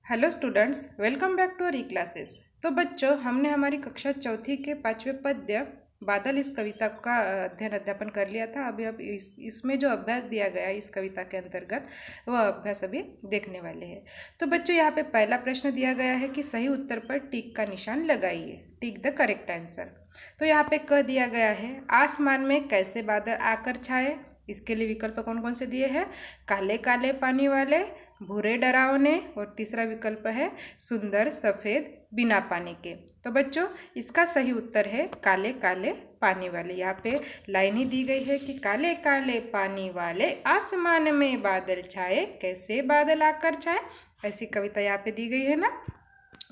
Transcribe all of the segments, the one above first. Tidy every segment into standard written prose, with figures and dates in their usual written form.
Hello students, welcome back to our e classes. तो बच्चों, हमने हमारी कक्षा चौथी के 5वें पद्य बादल इस कविता का अध्यापन कर लिया था। अभी अब इसमें जो अभ्यास दिया गया है इस कविता के अंतर्गत, वह अभ्यास अभी देखने वाले हैं। तो बच्चों, यहाँ पे पहला प्रश्न दिया गया है कि सही उत्तर पर टिक का निशान लगाइए, टिक द करेक्ट आंसर। तो यहाँ पे कह दिया गया है, आसमान में कैसे बादल आकर छाए। इसके लिए विकल्प कौन कौन से दिए हैं? काले काले पानी वाले, भूरे डरावने, और तीसरा विकल्प है सुंदर सफ़ेद बिना पानी के। तो बच्चों, इसका सही उत्तर है काले काले पानी वाले। यहाँ पे लाइन ही दी गई है कि काले काले पानी वाले आसमान में बादल छाए, कैसे बादल आकर छाए, ऐसी कविता यहाँ पे दी गई है ना।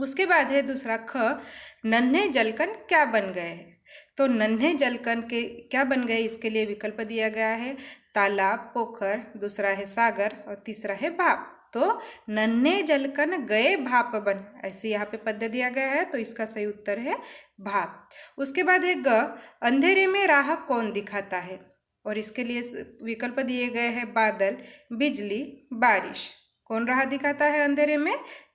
उसके बाद है दूसरा ख, नन्हे जलकण क्या बन गए हैं। तो नन्हे जलकण के क्या बन गए, इसके लिए विकल्प दिया गया है तालाब, पोखर, दूसरा है सागर और तीसरा है भाप। तो नन्हे जलकण गए भाप बन, ऐसे यहाँ पे पद्य दिया गया है, तो इसका सही उत्तर है भाप। उसके बाद है ग, अंधेरे में राह कौन दिखाता है। और इसके लिए विकल्प दिए गए हैं बादल, बिजली, बारिश। कौन राह दिखाता है अंधेरे में?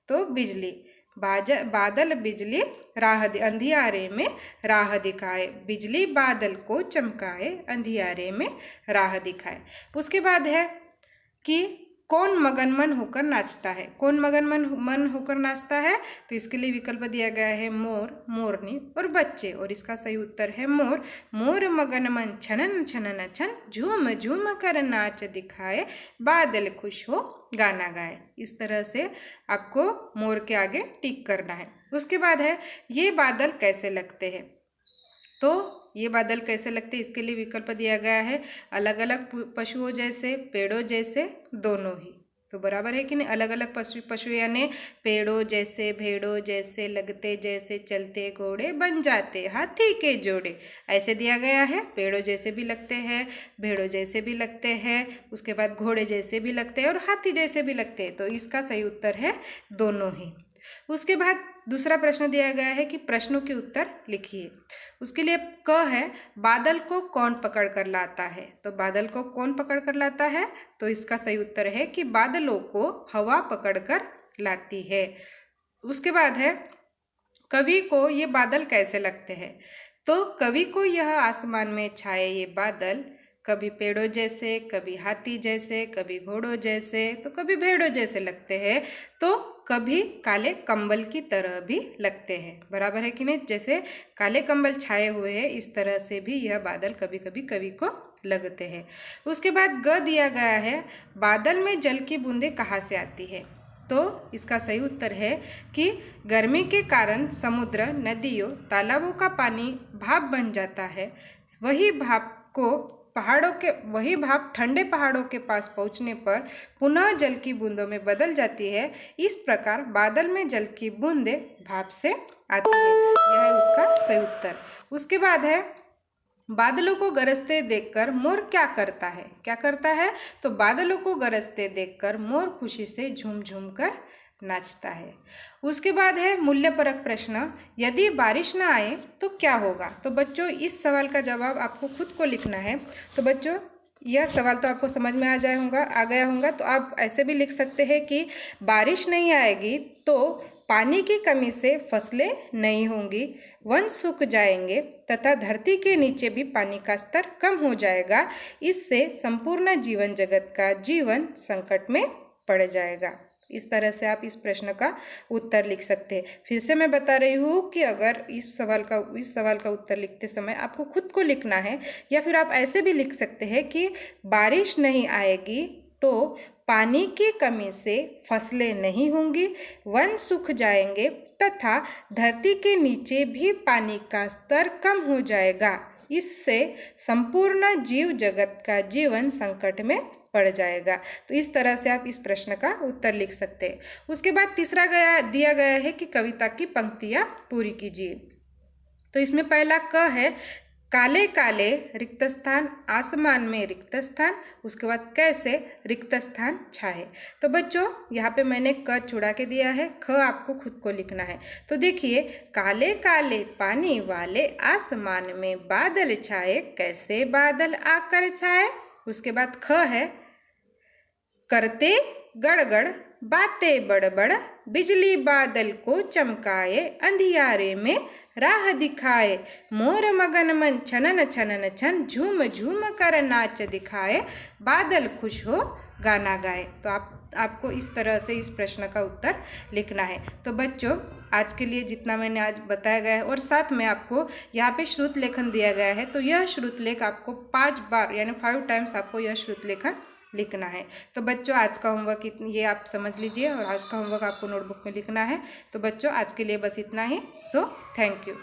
तो बिजली। बादल बिजली राह अंधियारे में राह दिखाए, बिजली बादल को चमकाए, अंधियारे में राह दिखाए। उसके बाद है कि कौन मगनमन होकर नाचता है। कौन मगनमन होकर नाचता है? तो इसके लिए विकल्प दिया गया है मोर, मोरनी और बच्चे। और इसका सही उत्तर है मोर। मोर मगनमन छनन छनन छन, झूम झूम कर नाच दिखाए, बादल खुश हो गाना गाए। इस तरह से आपको मोर के आगे टिक करना है। उसके बाद है ये बादल कैसे लगते हैं। तो ये बादल कैसे लगते हैं, इसके लिए विकल्प दिया गया है अलग अलग पशुओं जैसे, पेड़ों जैसे, दोनों ही। तो बराबर है कि नहीं? अलग अलग पशु यानी पेड़ों जैसे, भेड़ों जैसे, लगते जैसे, चलते घोड़े बन जाते हाथी के जोड़े, ऐसे दिया गया है। पेड़ों जैसे भी लगते हैं, भेड़ों जैसे भी लगते हैं, उसके बाद घोड़े जैसे भी लगते हैं और हाथी जैसे भी लगते हैं। तो इसका सही उत्तर है दोनों ही। उसके बाद दूसरा प्रश्न दिया गया है कि प्रश्नों के उत्तर लिखिए। उसके लिए क है, बादल को कौन पकड़ कर लाता है। तो बादल को कौन पकड़ कर लाता है? तो इसका सही उत्तर है कि बादलों को हवा पकड़ कर लाती है। उसके बाद है कवि को ये बादल कैसे लगते हैं। तो कवि को यह आसमान में छाए ये बादल कभी पेड़ों जैसे, कभी हाथी जैसे, कभी घोड़ों जैसे, तो कभी भेड़ों जैसे लगते हैं, तो कभी काले कंबल की तरह भी लगते हैं। बराबर है कि नहीं? जैसे काले कंबल छाए हुए हैं, इस तरह से भी यह बादल कभी कभी कवि को लगते हैं। उसके बाद ग दिया गया है, बादल में जल की बूंदें कहाँ से आती है। तो इसका सही उत्तर है कि गर्मी के कारण समुद्र, नदियों, तालाबों का पानी भाप बन जाता है। वही भाप ठंडे पहाड़ों के पास पहुंचने पर पुनः जल की बूंदों में बदल जाती है। इस प्रकार बादल में जल की बूंदें भाप से आती है। यह है उसका सही उत्तर। उसके बाद है बादलों को गरजते देखकर मोर क्या करता है। क्या करता है? तो बादलों को गरजते देखकर मोर खुशी से झूम झूम कर नाचता है। उसके बाद है मूल्यपरक प्रश्न, यदि बारिश ना आए तो क्या होगा। तो बच्चों, इस सवाल का जवाब आपको खुद को लिखना है। तो बच्चों, यह सवाल तो आपको समझ में आ गया होगा। तो आप ऐसे भी लिख सकते हैं कि बारिश नहीं आएगी तो पानी की कमी से फसलें नहीं होंगी, वन सूख जाएंगे तथा धरती के नीचे भी पानी का स्तर कम हो जाएगा। इससे संपूर्ण जीवन जगत का जीवन संकट में पड़ जाएगा। इस तरह से आप इस प्रश्न का उत्तर लिख सकते हैं। फिर से मैं बता रही हूँ कि अगर इस सवाल का उत्तर लिखते समय आपको खुद को लिखना है, या फिर आप ऐसे भी लिख सकते हैं कि बारिश नहीं आएगी तो पानी की कमी से फसलें नहीं होंगी, वन सूख जाएंगे तथा धरती के नीचे भी पानी का स्तर कम हो जाएगा। इससे संपूर्ण जीव जगत का जीवन संकट में पड़ जाएगा। तो इस तरह से आप इस प्रश्न का उत्तर लिख सकते हैं। उसके बाद तीसरा दिया गया है कि कविता की पंक्तियां पूरी कीजिए। तो इसमें पहला क है, काले काले रिक्त स्थान, आसमान में रिक्त स्थान। उसके बाद कैसे रिक्त स्थान छाए। तो बच्चों, यहाँ पे मैंने क छुड़ा के दिया है, ख आपको खुद को लिखना है। तो देखिए, काले काले पानी वाले आसमान में बादल छाए, कैसे बादल आकर छाए। उसके बाद ख है, करते गड़गड़ बातें बड़बड़, बिजली बादल को चमकाए, अंधियारे में राह दिखाए, मोर मगन मन छनन छनन छन, झूम झूम कर नाच दिखाए, बादल खुश हो गाना गाए। तो आपको इस तरह से इस प्रश्न का उत्तर लिखना है। तो बच्चों आज के लिए जितना मैंने आज बताया गया है और साथ में आपको यहाँ पे श्रुत लेखन दिया गया है, तो यह श्रुत लेख आपको 5 बार यानी 5 टाइम्स आपको यह श्रुत लेखन लिखना है। तो बच्चों आज का होमवर्क ये आप समझ लीजिए और आज का होमवर्क आपको नोटबुक में लिखना है। तो बच्चों आज के लिए बस इतना ही। So thank you.